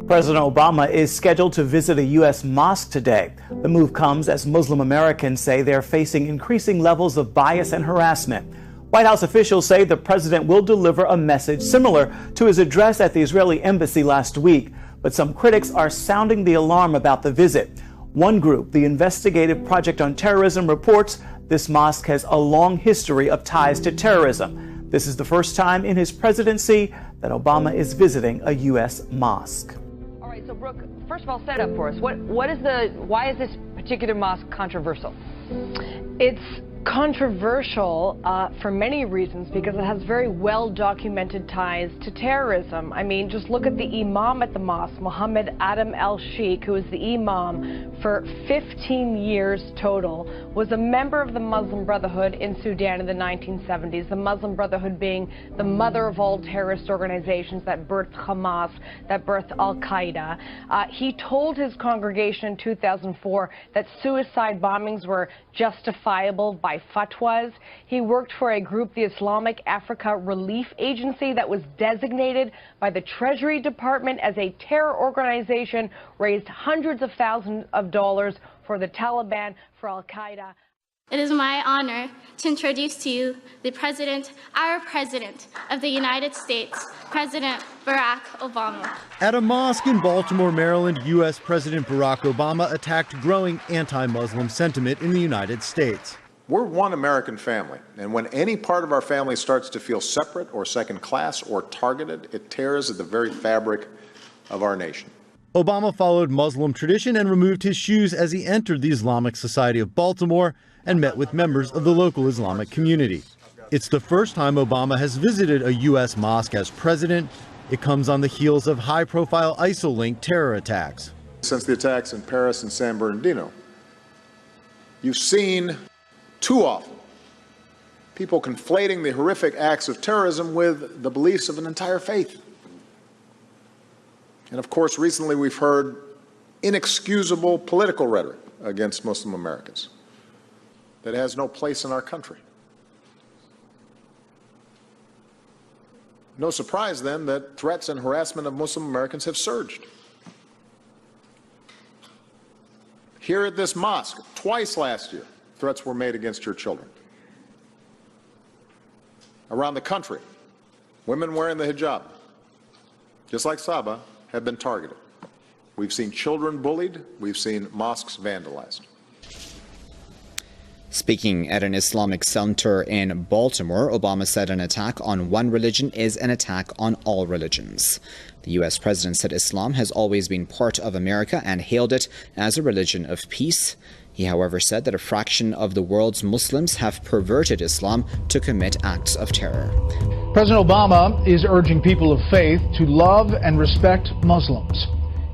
President Obama is scheduled to visit a U.S. mosque today. The move comes as Muslim Americans say they're facing increasing levels of bias and harassment. White House officials say the president will deliver a message similar to his address at the Israeli embassy last week. But some critics are sounding the alarm about the visit. One group, the Investigative Project on Terrorism, reports this mosque has a long history of ties to terrorism. This is the first time in his presidency that Obama is visiting a U.S. mosque. All right, so Brooke, first of all, set up for us. Why is this particular mosque controversial? It's controversial for many reasons because it has very well-documented ties to terrorism. I mean, just look at the imam at the mosque, Mohammed Adam al-Sheikh, who was the imam for 15 years total, was a member of the Muslim Brotherhood in Sudan in the 1970s, the Muslim Brotherhood being the mother of all terrorist organizations that birthed Hamas, that birthed Al-Qaeda. He told his congregation in 2004 that suicide bombings were justifiable by fatwas. He worked for a group, the Islamic Africa Relief Agency, that was designated by the Treasury Department as a terror organization, raised hundreds of thousands of dollars for the Taliban, for Al-Qaeda. It is my honor to introduce to you our President of the United States, President Barack Obama. At a mosque in Baltimore, Maryland, U.S. President Barack Obama attacked growing anti-Muslim sentiment in the United States. We're one American family, and when any part of our family starts to feel separate or second class or targeted, it tears at the very fabric of our nation. Obama followed Muslim tradition and removed his shoes as he entered the Islamic Society of Baltimore and met with members of the local Islamic community. It's the first time Obama has visited a U.S. mosque as president. It comes on the heels of high-profile ISIL-linked terror attacks. Since the attacks in Paris and San Bernardino, you've seen too often people conflating the horrific acts of terrorism with the beliefs of an entire faith. And of course, recently we've heard inexcusable political rhetoric against Muslim Americans that has no place in our country. No surprise then that threats and harassment of Muslim Americans have surged. Here at this mosque, twice last year, threats were made against your children. Around the country, women wearing the hijab, just like Saba, have been targeted. We've seen children bullied. We've seen mosques vandalized. Speaking at an Islamic center in Baltimore, Obama said an attack on one religion is an attack on all religions. The U.S. president said Islam has always been part of America and hailed it as a religion of peace. He, however, said that a fraction of the world's Muslims have perverted Islam to commit acts of terror. President Obama is urging people of faith to love and respect Muslims.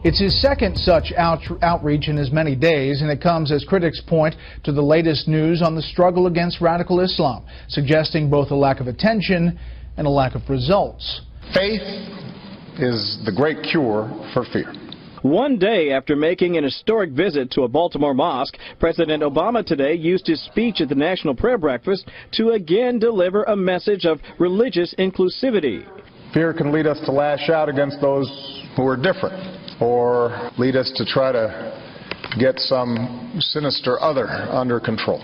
It's his second such outreach in as many days, and it comes as critics point to the latest news on the struggle against radical Islam, suggesting both a lack of attention and a lack of results. Faith is the great cure for fear. One day after making an historic visit to a Baltimore mosque, President Obama today used his speech at the National Prayer Breakfast to again deliver a message of religious inclusivity. Fear can lead us to lash out against those who are different, or lead us to try to get some sinister other under control.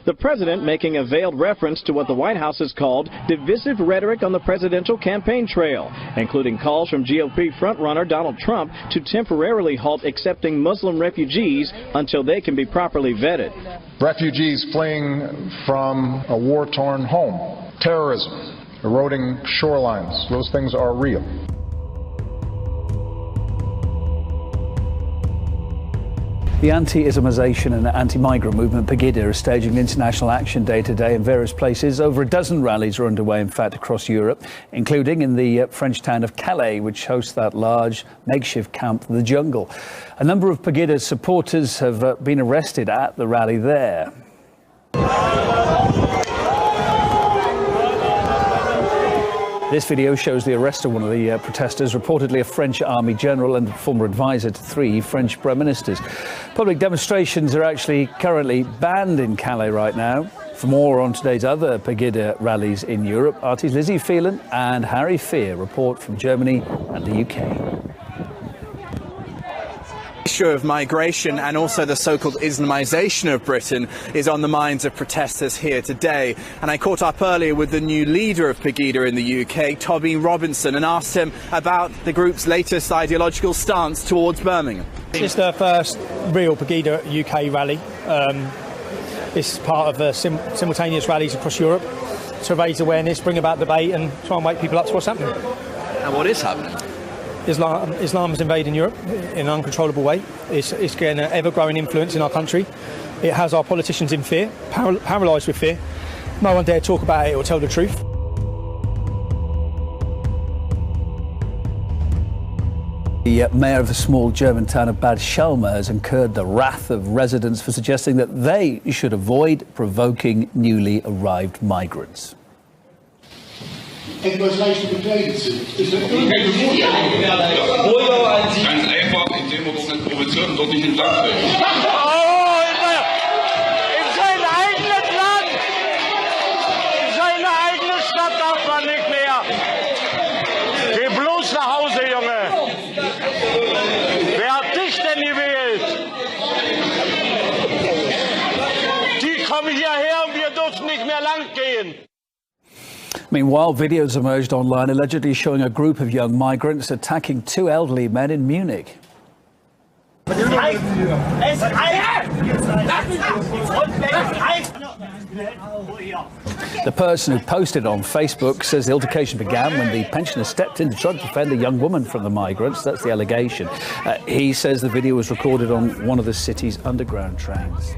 The president making a veiled reference to what the White House has called divisive rhetoric on the presidential campaign trail, including calls from GOP frontrunner Donald Trump to temporarily halt accepting Muslim refugees until they can be properly vetted. Refugees fleeing from a war-torn home, terrorism, eroding shorelines, those things are real. The anti-Islamization and anti-migrant movement Pegida is staging an international action day today in various places. Over a dozen rallies are underway, in fact, across Europe, including in the French town of Calais, which hosts that large makeshift camp, the Jungle. A number of Pegida supporters have been arrested at the rally there. This video shows the arrest of one of the protesters, reportedly a French army general and former advisor to 3 French prime ministers. Public demonstrations are actually currently banned in Calais right now. For more on today's other Pegida rallies in Europe, RT's Lizzie Phelan and Harry Fear report from Germany and the UK. issue of migration and also the so-called Islamisation of Britain is on the minds of protesters here today. And I caught up earlier with the new leader of Pegida in the UK, Tommy Robinson, and asked him about the group's latest ideological stance towards Birmingham. It's the first real Pegida UK rally. It's part of simultaneous rallies across Europe to raise awareness, bring about debate and try and wake people up to what's happening. And what is happening? Islam is invading Europe in an uncontrollable way. It's getting an ever-growing influence in our country. It has our politicians in fear, paralysed with fear. No one dare talk about it or tell the truth. The mayor of the small German town of Bad Schalma has incurred the wrath of residents for suggesting that they should avoid provoking newly arrived migrants. Etwas leichter bekleidet sind. Ist das ganz einfach, indem wir dort nicht provozieren und dort nicht entlang fällt. In sein eigenes Land! In seine eigene Stadt darf man nicht mehr! Geh bloß nach Hause, Junge! Wer hat dich denn gewählt? Die kommen hierher und wir dürfen nicht mehr lang gehen! Meanwhile, videos emerged online allegedly showing a group of young migrants attacking two elderly men in Munich. The person who posted on Facebook says the altercation began when the pensioner stepped in to try to defend a young woman from the migrants. That's the allegation. He says the video was recorded on one of the city's underground trains.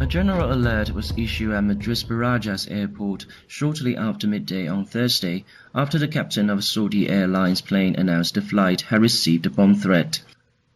A general alert was issued at Madrid Barajas Airport shortly after midday on Thursday, after the captain of a Saudi Airlines plane announced the flight had received a bomb threat.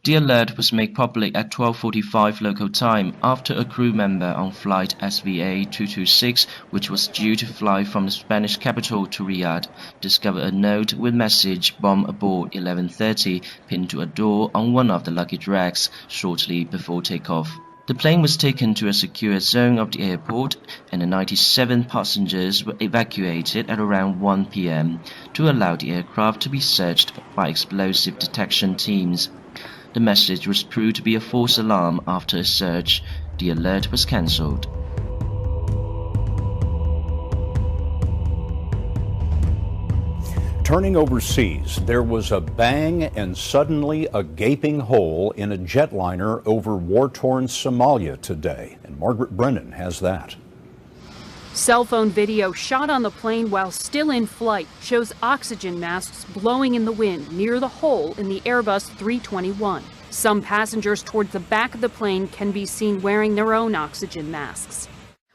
The alert was made public at 12:45 local time after a crew member on flight SVA 226, which was due to fly from the Spanish capital to Riyadh, discovered a note with message "Bomb aboard 11:30" pinned to a door on one of the luggage racks shortly before takeoff. The plane was taken to a secure zone of the airport, and the 97 passengers were evacuated at around 1 p.m. to allow the aircraft to be searched by explosive detection teams. The message was proved to be a false alarm after a search. The alert was cancelled. Turning overseas, there was a bang and suddenly a gaping hole in a jetliner over war-torn Somalia today. And Margaret Brennan has that. Cell phone video shot on the plane while still in flight shows oxygen masks blowing in the wind near the hole in the Airbus 321. Some passengers towards the back of the plane can be seen wearing their own oxygen masks.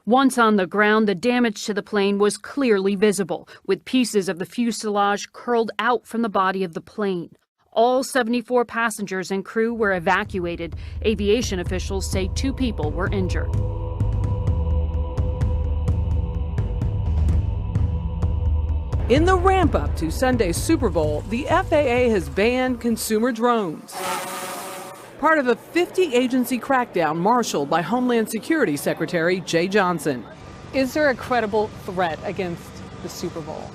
Once on the ground, the damage to the plane was clearly visible, with pieces of the fuselage curled out from the body of the plane. All 74 passengers and crew were evacuated. Aviation officials say 2 people were injured. In the ramp-up to Sunday's Super Bowl, the FAA has banned consumer drones. Part of a 50-agency crackdown marshaled by Homeland Security Secretary Jay Johnson. Is there a credible threat against the Super Bowl?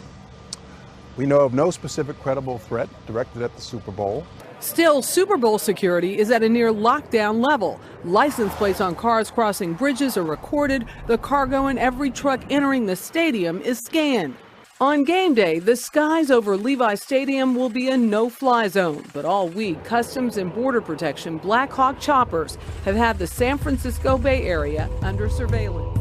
We know of no specific credible threat directed at the Super Bowl. Still, Super Bowl security is at a near lockdown level. License plates on cars crossing bridges are recorded. The cargo in every truck entering the stadium is scanned. On game day, the skies over Levi Stadium will be a no-fly zone, but all week, Customs and Border Protection Black Hawk choppers have had the San Francisco Bay Area under surveillance.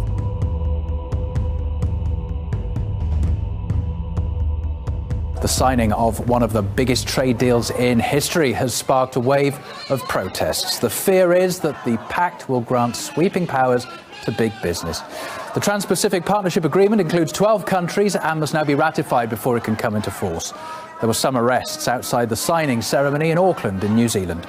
The signing of one of the biggest trade deals in history has sparked a wave of protests. The fear is that the pact will grant sweeping powers to big business. The Trans-Pacific Partnership Agreement includes 12 countries and must now be ratified before it can come into force. There were some arrests outside the signing ceremony in Auckland in New Zealand.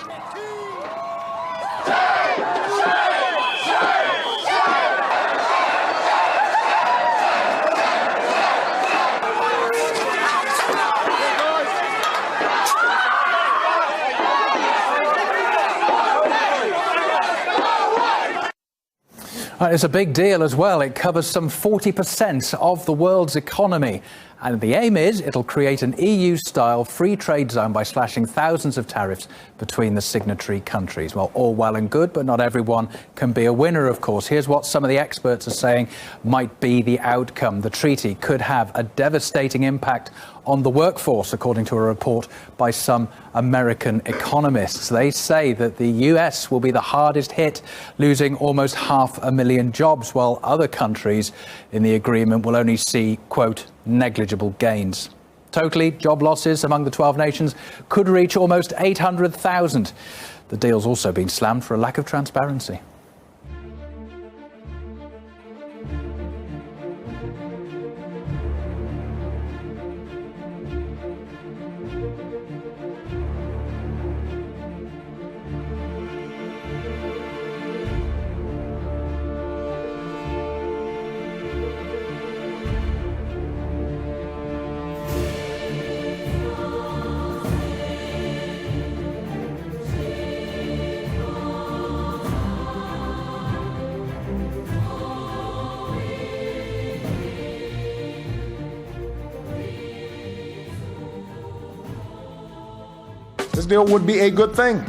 It's a big deal as well. It covers some 40% of the world's economy. And the aim is it'll create an EU-style free trade zone by slashing thousands of tariffs between the signatory countries. Well, all well and good, but not everyone can be a winner, of course. Here's what some of the experts are saying might be the outcome. The treaty could have a devastating impact on the workforce, according to a report by some American economists. They say that the US will be the hardest hit, losing almost 500,000 jobs, while other countries in the agreement will only see, quote, negligible gains. Totally, job losses among the 12 nations could reach almost 800,000. The deal's also been slammed for a lack of transparency. This deal would be a good thing.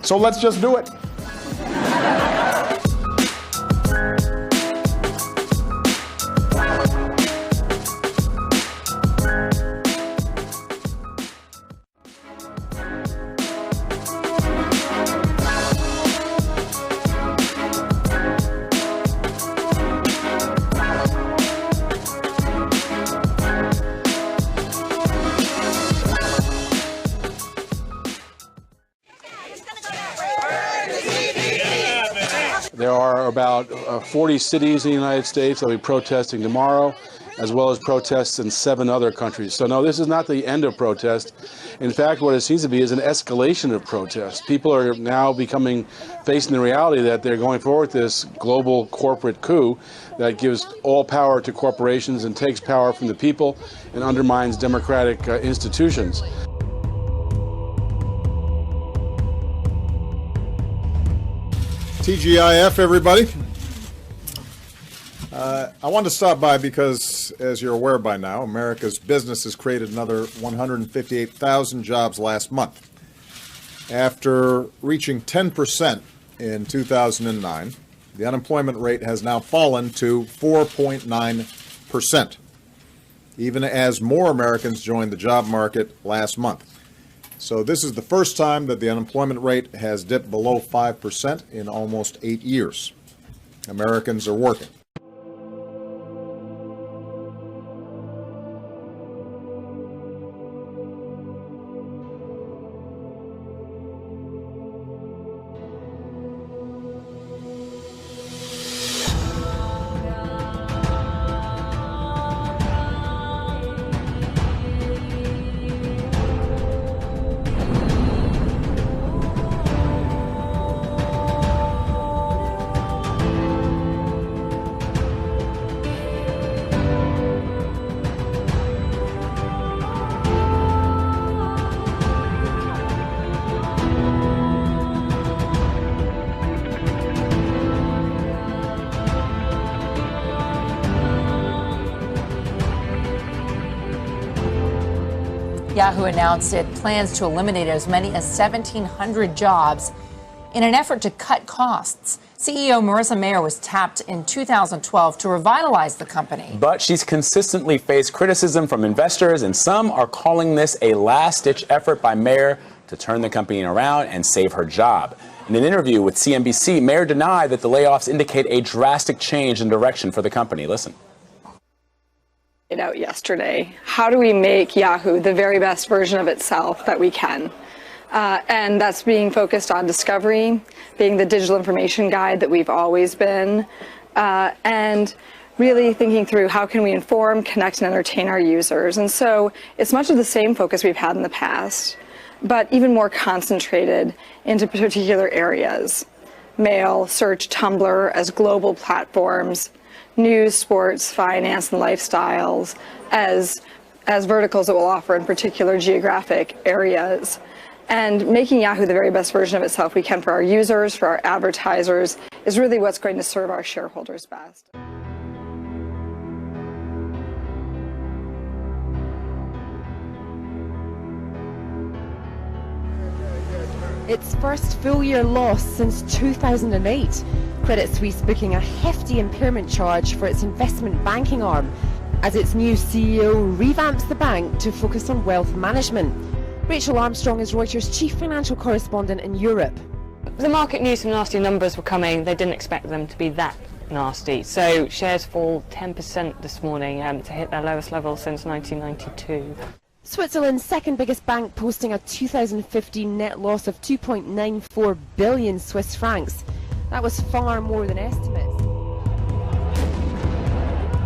So let's just do it. There are about 40 cities in the United States that will be protesting tomorrow, as well as protests in 7 other countries. So no, this is not the end of protest. In fact, what it seems to be is an escalation of protest. People are now facing the reality that they're going forward with this global corporate coup that gives all power to corporations and takes power from the people and undermines democratic institutions. TGIF, everybody. I wanted to stop by because, as you're aware by now, America's business has created another 158,000 jobs last month. After reaching 10% in 2009, the unemployment rate has now fallen to 4.9%, even as more Americans joined the job market last month. So this is the first time that the unemployment rate has dipped below 5% in almost 8 years. Americans are working. Yahoo announced it plans to eliminate as many as 1,700 jobs in an effort to cut costs. CEO Marissa Mayer was tapped in 2012 to revitalize the company. But she's consistently faced criticism from investors, and some are calling this a last-ditch effort by Mayer to turn the company around and save her job. In an interview with CNBC, Mayer denied that the layoffs indicate a drastic change in direction for the company. Listen. Out yesterday. How do we make Yahoo the very best version of itself that we can? And that's being focused on discovery, being the digital information guide that we've always been, and really thinking through how can we inform, connect, and entertain our users. And so it's much of the same focus we've had in the past, but even more concentrated into particular areas. Mail, search, Tumblr as global platforms, news, sports, finance, and lifestyles as verticals that will offer in particular geographic areas. And making Yahoo the very best version of itself we can for our users, for our advertisers, is really what's going to serve our shareholders best. its first full-year loss since 2008. Credit Suisse booking a hefty impairment charge for its investment banking arm as its new CEO revamps the bank to focus on wealth management. Rachel Armstrong is Reuters' chief financial correspondent in Europe. The market knew some nasty numbers were coming. They didn't expect them to be that nasty. So shares fall 10% this morning to hit their lowest level since 1992. Switzerland's second biggest bank posting a 2015 net loss of 2.94 billion Swiss francs. That was far more than estimates.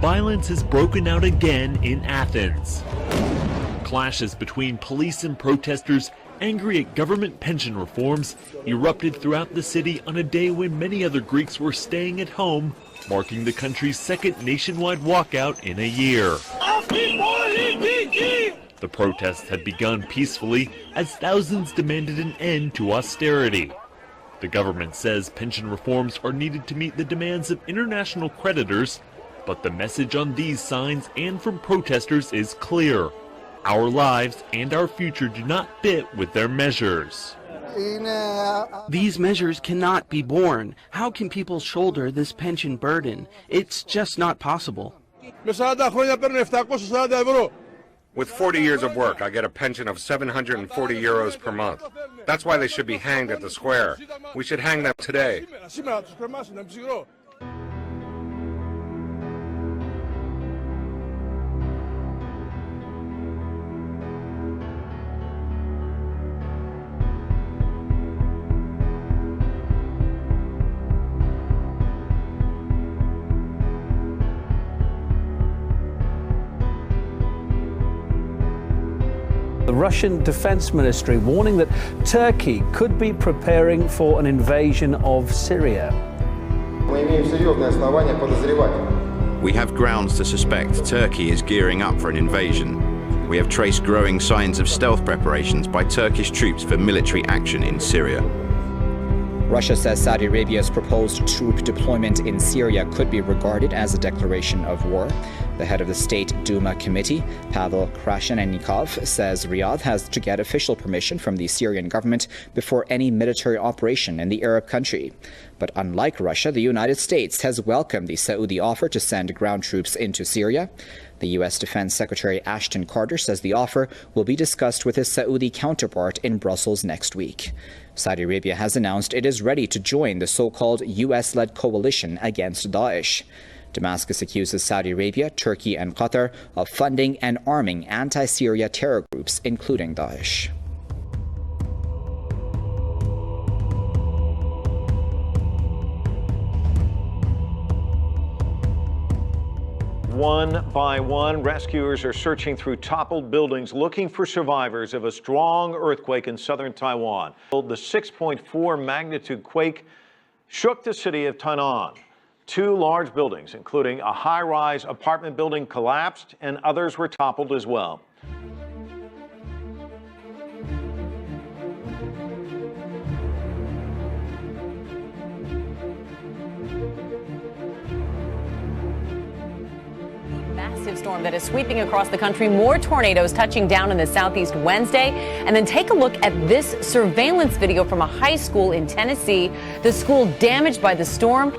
Violence has broken out again in Athens. Clashes between police and protesters angry at government pension reforms erupted throughout the city on a day when many other Greeks were staying at home, marking the country's second nationwide walkout in a year. The protests had begun peacefully as thousands demanded an end to austerity. The government says pension reforms are needed to meet the demands of international creditors, but the message on these signs and from protesters is clear. Our lives and our future do not fit with their measures. These measures cannot be borne. How can people shoulder this pension burden? It's just not possible. With 40 years of work, I get a pension of 740 euros per month. That's why they should be hanged at the square. We should hang them today. The Russian Defense Ministry warning that Turkey could be preparing for an invasion of Syria. We have grounds to suspect Turkey is gearing up for an invasion. We have traced growing signs of stealth preparations by Turkish troops for military action in Syria. Russia says Saudi Arabia's proposed troop deployment in Syria could be regarded as a declaration of war. The head of the State Duma committee, Pavel Krashenikov, says Riyadh has to get official permission from the Syrian government before any military operation in the Arab country. But unlike Russia, the United States has welcomed the Saudi offer to send ground troops into Syria. The U.S. Defense Secretary Ashton Carter says the offer will be discussed with his Saudi counterpart in Brussels next week. Saudi Arabia has announced it is ready to join the so-called U.S.-led coalition against Daesh. Damascus accuses Saudi Arabia, Turkey and Qatar of funding and arming anti-Syria terror groups, including Daesh. One by one, rescuers are searching through toppled buildings looking for survivors of a strong earthquake in southern Taiwan. The 6.4 magnitude quake shook the city of Tainan. Two large buildings, including a high-rise apartment building, collapsed, and others were toppled as well. Massive storm that is sweeping across the country. More tornadoes touching down in the southeast Wednesday. And then take a look at this surveillance video from a high school in Tennessee. The school damaged by the storm.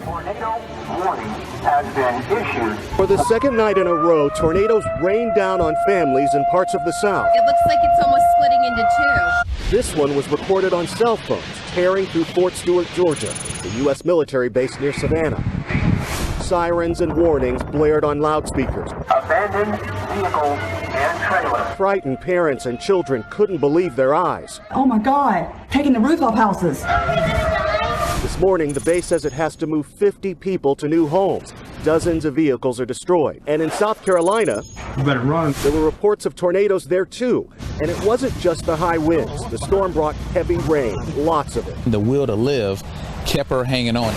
Tornado warning has been issued. For the second night in a row, tornadoes rain down on families in parts of the South. It looks like it's almost splitting into two. This one was recorded on cell phones, tearing through Fort Stewart, Georgia, the U.S. military base near Savannah. Sirens and warnings blared on loudspeakers. Abandoned vehicles and trailers. Frightened parents and children couldn't believe their eyes. Oh my God, taking the roof off houses. This morning, the base says it has to move 50 people to new homes. Dozens of vehicles are destroyed. And in South Carolina, you better run. There were reports of tornadoes there too. And it wasn't just the high winds. The storm brought heavy rain, lots of it. The will to live kept her hanging on.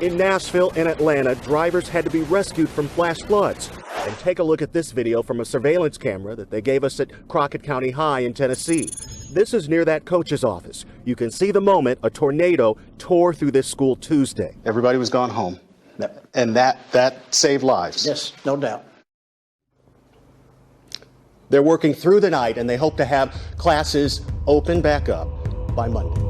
In Nashville and Atlanta, drivers had to be rescued from flash floods. And take a look at this video from a surveillance camera that they gave us at Crockett County High in Tennessee. This is near that coach's office. You can see the moment a tornado tore through this school Tuesday. Everybody was gone home, and that saved lives. Yes, no doubt. They're working through the night, and they hope to have classes open back up. by Monday.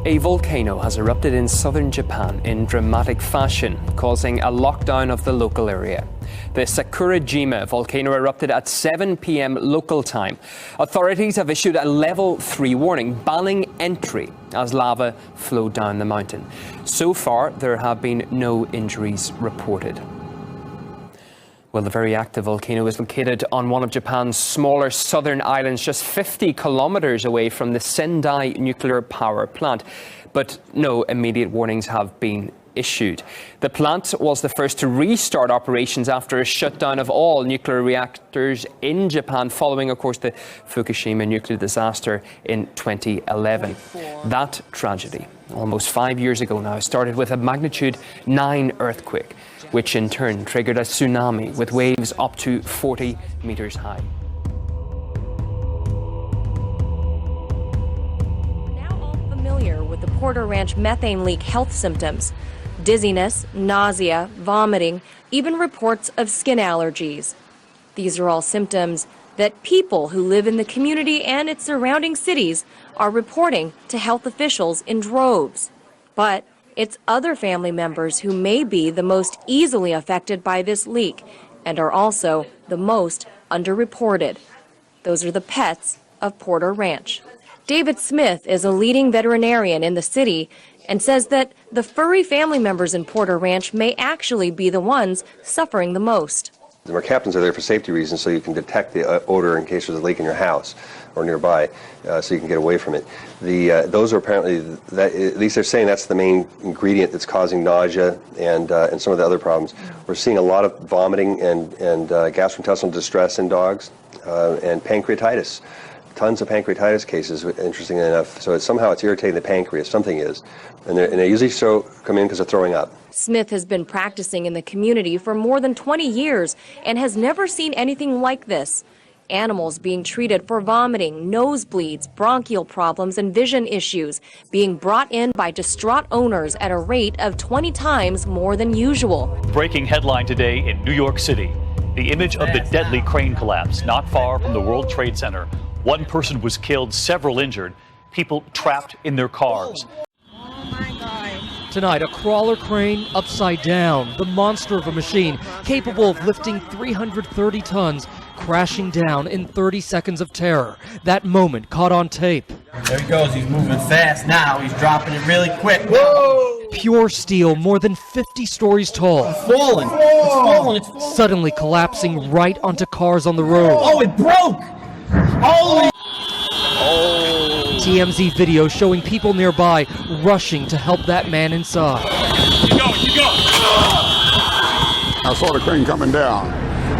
A volcano has erupted in southern Japan in dramatic fashion, causing a lockdown of the local area. The Sakurajima volcano erupted at 7 p.m. local time. Authorities have issued a level 3 warning, banning entry as lava flowed down the mountain. So far, there have been no injuries reported. Well, the very active volcano is located on one of Japan's smaller southern islands, just 50 kilometers away from the Sendai nuclear power plant. But no immediate warnings have been issued. The plant was the first to restart operations after a shutdown of all nuclear reactors in Japan following, of course, the Fukushima nuclear disaster in 2011. That tragedy, almost 5 years ago now, started with a magnitude 9 earthquake, which in turn triggered a tsunami with waves up to 40 meters high. Now all familiar with the Porter Ranch methane leak health symptoms: dizziness, nausea, vomiting, even reports of skin allergies. These are all symptoms that people who live in the community and its surrounding cities are reporting to health officials in droves. But it's other family members who may be the most easily affected by this leak and are also the most underreported. Those are the pets of Porter Ranch. David Smith is a leading veterinarian in the city and says that the furry family members in Porter Ranch may actually be the ones suffering the most. Our captains are there for safety reasons, so you can detect the odor in case there's a leak in your house or nearby, so you can get away from it. Those are apparently, at least they're saying that's the main ingredient that's causing nausea and some of the other problems. We're seeing a lot of vomiting and gastrointestinal distress in dogs and pancreatitis. Tons of pancreatitis cases, interestingly enough. So somehow it's irritating the pancreas, something is. And they usually come in because of throwing up. Smith has been practicing in the community for more than 20 years and has never seen anything like this. Animals being treated for vomiting, nosebleeds, bronchial problems, and vision issues being brought in by distraught owners at a rate of 20 times more than usual. Breaking headline today in New York City. The image of the deadly crane collapse not far from the World Trade Center. One person was killed, several injured, people trapped in their cars. Tonight, a crawler crane upside down, the monster of a machine capable of lifting 330 tons, crashing down in 30 seconds of terror. That moment caught on tape. There he goes, he's moving fast now, he's dropping it really quick. Whoa! Pure steel, more than 50 stories tall. It's falling, it's falling, it's falling. Suddenly collapsing right onto cars on the road. Oh, it broke! Holy! TMZ video showing people nearby rushing to help that man inside. Keep going, keep going! I saw the crane coming down,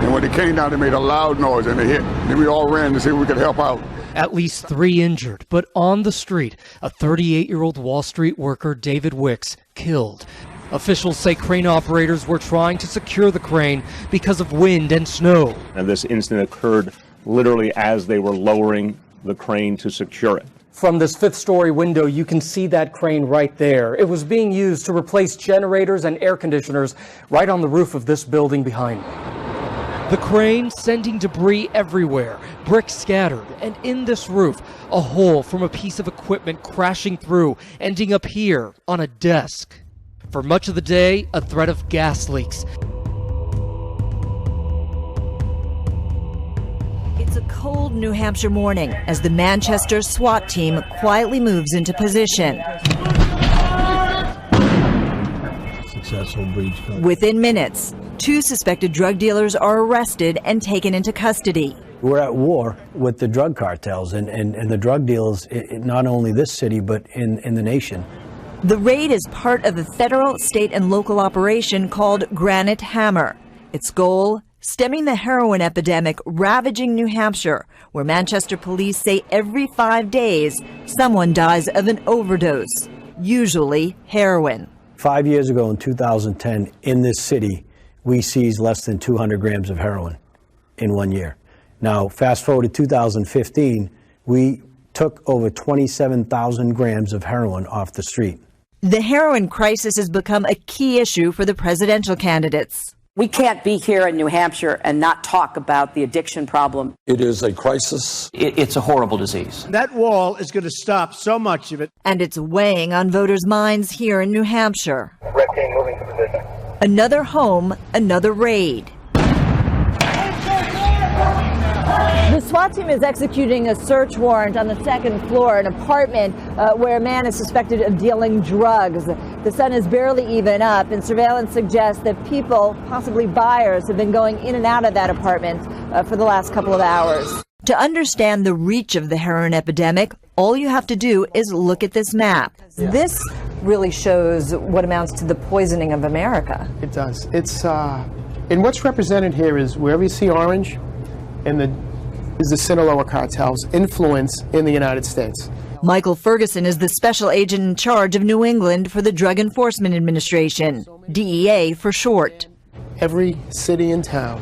and when it came down, it made a loud noise and it hit. Then we all ran to see if we could help out. At least 3 injured, but on the street, a 38-year-old Wall Street worker, David Wicks, killed. Officials say crane operators were trying to secure the crane because of wind and snow. And this incident occurred literally as they were lowering the crane to secure it. From this 5th-story window, you can see that crane right there. It was being used to replace generators and air conditioners right on the roof of this building behind me. The crane sending debris everywhere, bricks scattered, and in this roof, a hole from a piece of equipment crashing through, ending up here on a desk. For much of the day, a threat of gas leaks. It's a cold New Hampshire morning as the Manchester SWAT team quietly moves into position. Successful breach. Within minutes, 2 suspected drug dealers are arrested and taken into custody. We're at war with the drug cartels and the drug deals, not only this city, but in the nation. The raid is part of a federal, state, and local operation called Granite Hammer. Its goal, stemming the heroin epidemic ravaging New Hampshire, where Manchester police say every 5 days someone dies of an overdose, usually heroin. 5 years ago in 2010, in this city, we seized less than 200 grams of heroin in 1 year. Now, fast forward to 2015, we took over 27,000 grams of heroin off the street. The heroin crisis has become a key issue for the presidential candidates. We can't be here in New Hampshire and not talk about the addiction problem. It is a crisis. It's a horrible disease. That wall is going to stop so much of it. And it's weighing on voters' minds here in New Hampshire. Another home, another raid. The SWAT team is executing a search warrant on the second floor, an apartment where a man is suspected of dealing drugs. The sun is barely even up, and surveillance suggests that people, possibly buyers, have been going in and out of that apartment for the last couple of hours. To understand the reach of the heroin epidemic, all you have to do is look at this map. This really shows what amounts to the poisoning of America. It does. It's and what's represented here is wherever you see orange, and is the Sinaloa cartel's influence in the United States. Michael Ferguson is the special agent in charge of New England for the Drug Enforcement Administration, DEA for short. Every city and town,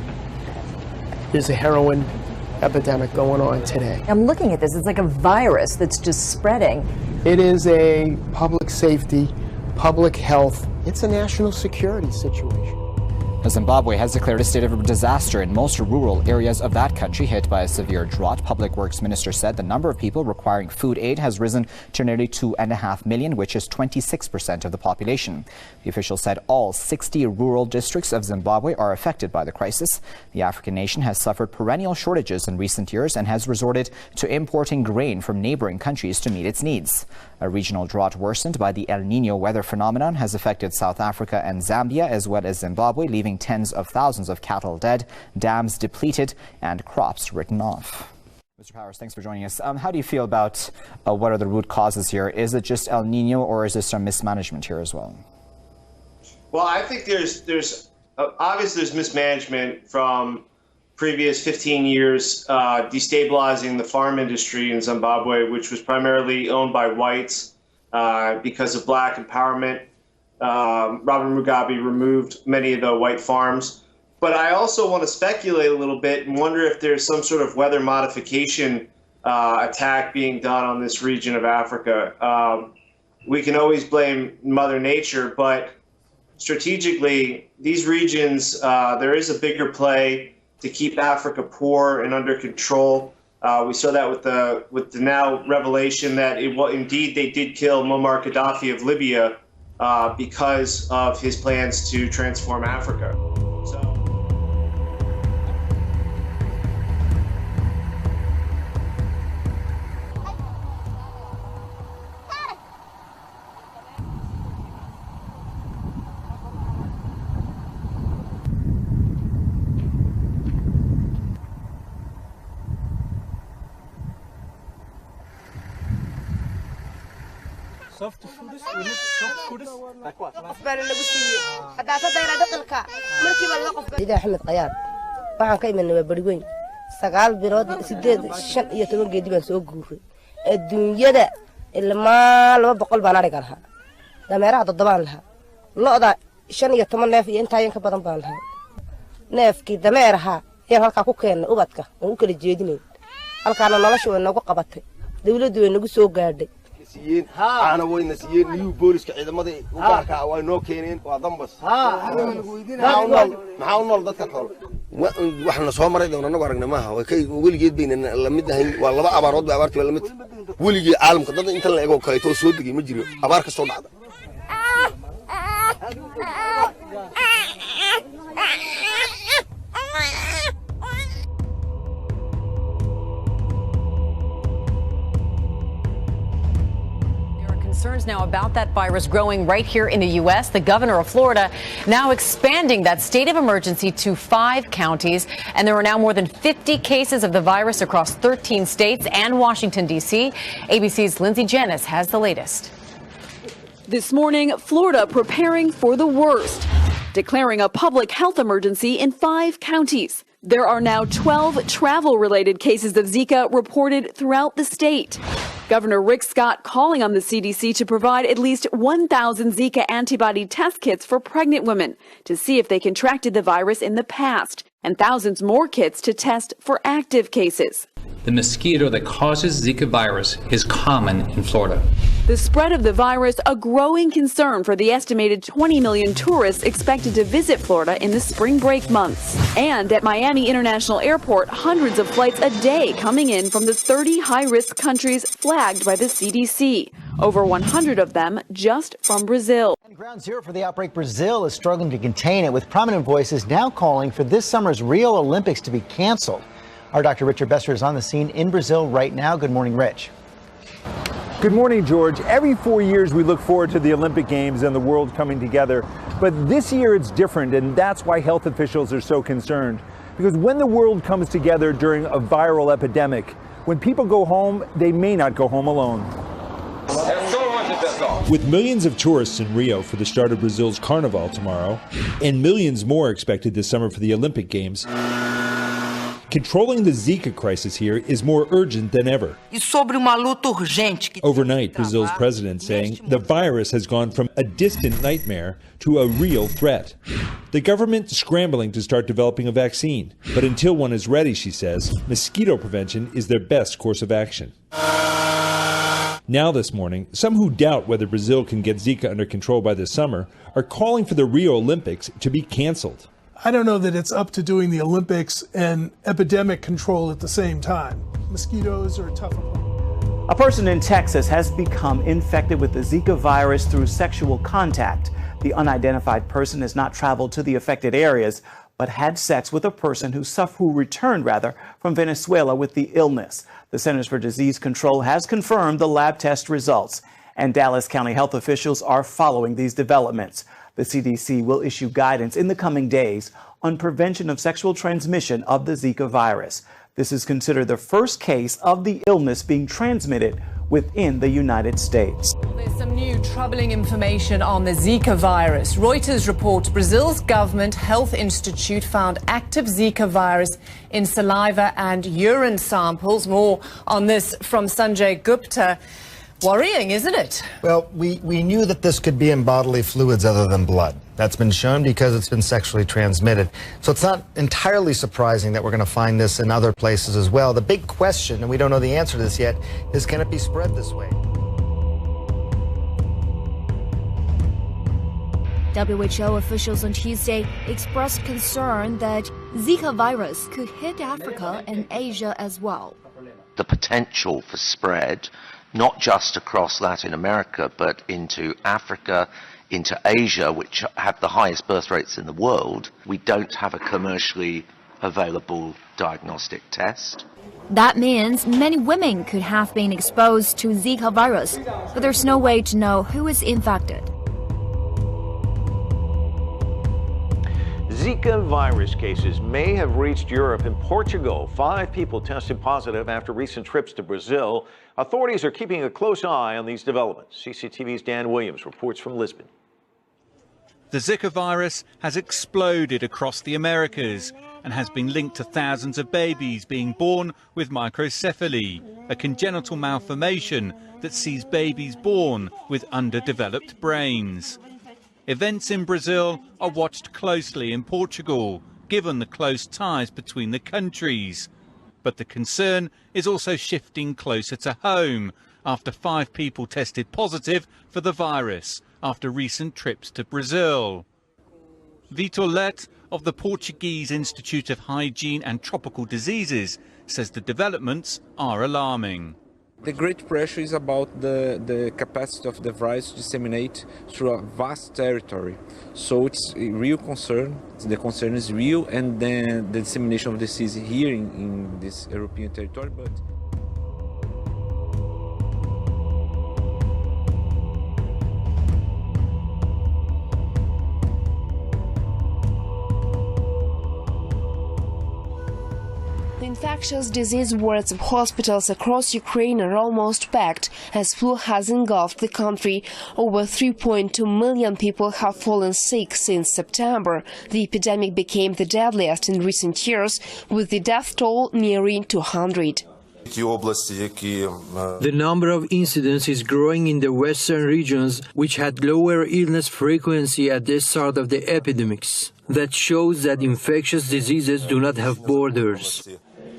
there's a heroin epidemic going on today. I'm looking at this, it's like a virus that's just spreading. It is a public safety, public health, it's a national security situation. Zimbabwe has declared a state of disaster in most rural areas of that country hit by a severe drought. Public Works Minister said the number of people requiring food aid has risen to nearly 2.5 million, which is 26% of the population. The official said all 60 rural districts of Zimbabwe are affected by the crisis. The African nation has suffered perennial shortages in recent years and has resorted to importing grain from neighboring countries to meet its needs. A regional drought worsened by the El Niño weather phenomenon has affected South Africa and Zambia, as well as Zimbabwe, leaving tens of thousands of cattle dead, dams depleted, and crops written off. Mr. Powers, thanks for joining us. How do you feel about what are the root causes here? Is it just El Niño, or is there some mismanagement here as well? Well, I think there's obviously there's mismanagement from previous 15 years destabilizing the farm industry in Zimbabwe, which was primarily owned by whites because of black empowerment. Robert Mugabe removed many of the white farms. But I also want to speculate a little bit and wonder if there's some sort of weather modification attack being done on this region of Africa. We can always blame Mother Nature, but strategically, these regions, there is a bigger play to keep Africa poor and under control. We saw that with the now revelation that indeed they did kill Muammar Gaddafi of Libya because of his plans to transform Africa. Ida Ahmed Qayaad waxaan ka imanay bariweyn 9 bilood 8 iyo 10 geedi baan soo guuray adduunyada ilaa 200 baan ariga lahaa dameeraha 7 baan lahaa looda 5 iyo 10 neef iyo inta ka badan baan lahaa neefkii dameeraha yar halka ku keenay ubadka oo u kala jeedinay halkaana nolosha way nagu qabatay dawladdu way nagu soo gaadhay أنا وين نسيين نيو بوليس كعيدمدي وقاركا waa noo keeneen waa dambas maxaa u nool dadka kale waxna soo maray doona anagu aragna maaha way kay weligeed bayna la mid ahayn waa laba abaarood bay abaartii la mid weligii caalamka dad inta la eego kale soo degay ma jiro abaar ka soo dhacda Concerns now about that virus growing right here in the U.S. The governor of Florida now expanding that state of emergency to 5 counties. And there are now more than 50 cases of the virus across 13 states and Washington, D.C. ABC's Lindsay Janis has the latest. This morning, Florida preparing for the worst, declaring a public health emergency in 5 counties. There are now 12 travel-related cases of Zika reported throughout the state. Governor Rick Scott calling on the CDC to provide at least 1,000 Zika antibody test kits for pregnant women to see if they contracted the virus in the past, and thousands more kits to test for active cases. The mosquito that causes Zika virus is common in Florida. The spread of the virus, a growing concern for the estimated 20 million tourists expected to visit Florida in the spring break months. And at Miami International Airport, hundreds of flights a day coming in from the 30 high-risk countries flagged by the CDC. Over 100 of them just from Brazil. Ground zero for the outbreak, Brazil is struggling to contain it, with prominent voices now calling for this summer's Rio Olympics to be canceled. Our Dr. Richard Besser is on the scene in Brazil right now. Good morning, Rich. Good morning, George. Every 4 years we look forward to the Olympic Games and the world coming together. But this year it's different, and that's why health officials are so concerned. Because when the world comes together during a viral epidemic, when people go home, they may not go home alone. With millions of tourists in Rio for the start of Brazil's Carnival tomorrow, and millions more expected this summer for the Olympic Games, controlling the Zika crisis here is more urgent than ever. Overnight, Brazil's president saying the virus has gone from a distant nightmare to a real threat. The government scrambling to start developing a vaccine. But until one is ready, she says, mosquito prevention is their best course of action. Now this morning, some who doubt whether Brazil can get Zika under control by this summer are calling for the Rio Olympics to be canceled. I don't know that it's up to doing the Olympics and epidemic control at the same time. Mosquitoes are a tougher one. A person in Texas has become infected with the Zika virus through sexual contact. The unidentified person has not traveled to the affected areas, but had sex with a person who returned from Venezuela with the illness. The Centers for Disease Control has confirmed the lab test results, and Dallas County health officials are following these developments. The CDC will issue guidance in the coming days on prevention of sexual transmission of the Zika virus. This is considered the first case of the illness being transmitted within the United States. There's some new troubling information on the Zika virus. Reuters reports Brazil's government health institute found active Zika virus in saliva and urine samples. More on this from Sanjay Gupta. Worrying, isn't it? Well, we knew that this could be in bodily fluids other than blood. That's been shown because it's been sexually transmitted. So it's not entirely surprising that we're going to find this in other places as well. The big question, and we don't know the answer to this yet, is can it be spread this way? WHO officials on Tuesday expressed concern that Zika virus could hit Africa and Asia as well. The potential for spread, not just across Latin America, but into Africa, into Asia, which have the highest birth rates in the world. We don't have a commercially available diagnostic test. That means many women could have been exposed to Zika virus, but there's no way to know who is infected. Zika virus cases may have reached Europe and Portugal. 5 people tested positive after recent trips to Brazil. Authorities are keeping a close eye on these developments. CCTV's Dan Williams reports from Lisbon. The Zika virus has exploded across the Americas and has been linked to thousands of babies being born with microcephaly, a congenital malformation that sees babies born with underdeveloped brains. Events in Brazil are watched closely in Portugal, given the close ties between the countries. But the concern is also shifting closer to home after 5 people tested positive for the virus after recent trips to Brazil. Vitor Lett of the Portuguese Institute of Hygiene and Tropical Diseases says the developments are alarming. The great pressure is about the capacity of the virus to disseminate through a vast territory. So it's a real concern. The concern is real, and then the dissemination of the disease here in this European territory. But the infectious disease wards of hospitals across Ukraine are almost packed as flu has engulfed the country. Over 3.2 million people have fallen sick since September. The epidemic became the deadliest in recent years, with the death toll nearing 200. The number of incidents is growing in the western regions, which had lower illness frequency at the start of the epidemics. That shows that infectious diseases do not have borders.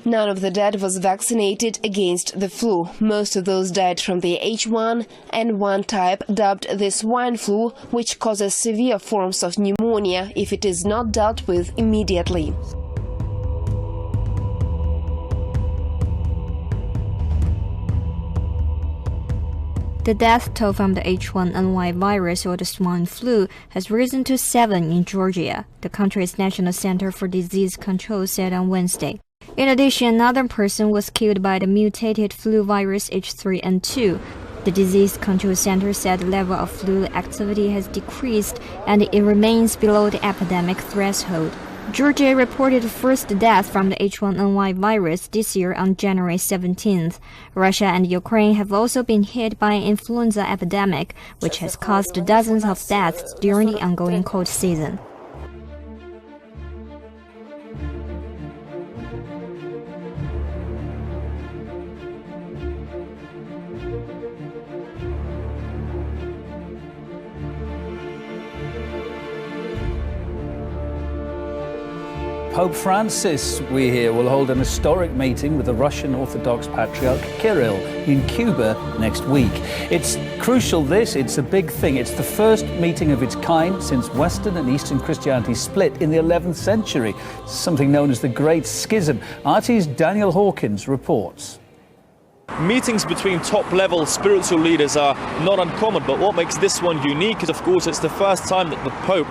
None of the dead was vaccinated against the flu. Most of those died from the H1N1 type, dubbed the swine flu, which causes severe forms of pneumonia if it is not dealt with immediately. The death toll from the H1N1 virus or the swine flu has risen to 7 in Georgia, the country's National Center for Disease Control said on Wednesday. In addition, another person was killed by the mutated flu virus H3N2. The Disease Control Center said the level of flu activity has decreased and it remains below the epidemic threshold. Georgia reported the first death from the H1N1 virus this year on January 17th. Russia and Ukraine have also been hit by an influenza epidemic, which has caused dozens of deaths during the ongoing cold season. Pope Francis, we hear, will hold an historic meeting with the Russian Orthodox Patriarch Kirill in Cuba next week. It's crucial it's a big thing. It's the first meeting of its kind since Western and Eastern Christianity split in the 11th century, something known as the Great Schism. RT's Daniel Hawkins reports. Meetings between top-level spiritual leaders are not uncommon, but what makes this one unique is, of course, it's the first time that the Pope,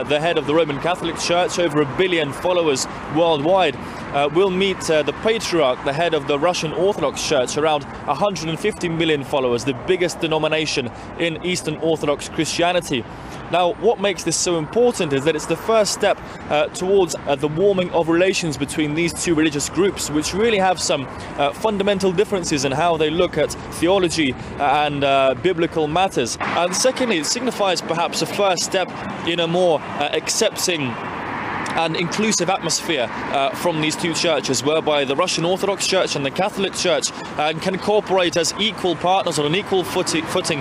the head of the Roman Catholic Church, over 1 billion followers worldwide, will meet the Patriarch, the head of the Russian Orthodox Church, around 150 million followers, the biggest denomination in Eastern Orthodox Christianity. Now, what makes this so important is that it's the first step towards the warming of relations between these two religious groups, which really have some fundamental differences in how they look at theology and biblical matters. And secondly, it signifies perhaps a first step in a more accepting and inclusive atmosphere from these two churches, whereby the Russian Orthodox Church and the Catholic Church can cooperate as equal partners on an equal footing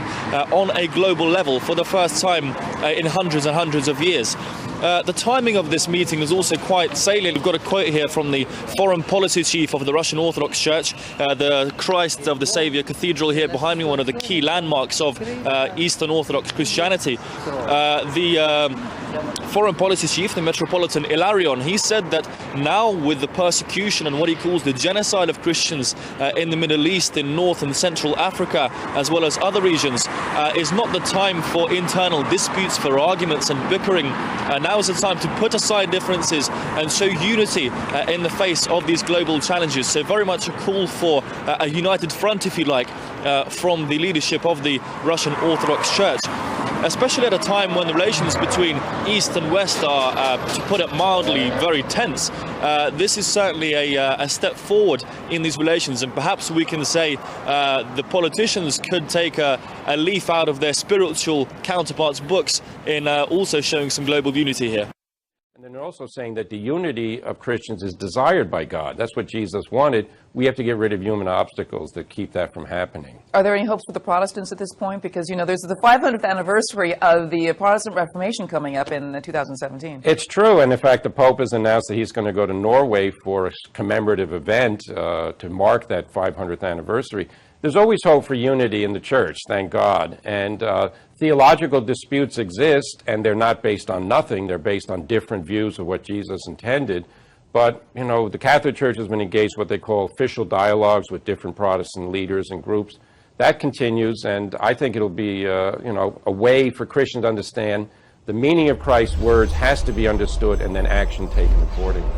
on a global level for the first time in hundreds and hundreds of years. The timing of this meeting is also quite salient. We've got a quote here from the foreign policy chief of the Russian Orthodox Church, the Christ of the Saviour Cathedral here behind me, one of the key landmarks of Eastern Orthodox Christianity. The foreign policy chief, the Metropolitan Ilarion, he said that now with the persecution and what he calls the genocide of Christians in the Middle East, in North and Central Africa, as well as other regions, is not the time for internal disputes, for arguments and bickering. Now is the time to put aside differences and show unity in the face of these global challenges. So very much a call for a united front, if you like, from the leadership of the Russian Orthodox Church, especially at a time when the relations between East and West are, to put it mildly, very tense. This is certainly a step forward in these relations, and perhaps we can say the politicians could take a leaf out of their spiritual counterparts' books in also showing some global unity here. And then they're also saying that the unity of Christians is desired by God. That's what Jesus wanted. We have to get rid of human obstacles that keep that from happening. Are there any hopes for the Protestants at this point? Because, you know, there's the 500th anniversary of the Protestant Reformation coming up in 2017. It's true. And in fact, the Pope has announced that he's going to go to Norway for a commemorative event to mark that 500th anniversary. There's always hope for unity in the church, thank God. And theological disputes exist, and they're not based on nothing. They're based on different views of what Jesus intended. But, you know, the Catholic Church has been engaged in what they call official dialogues with different Protestant leaders and groups. That continues, and I think it'll be, you know, a way for Christians to understand the meaning of Christ's words has to be understood and then action taken accordingly.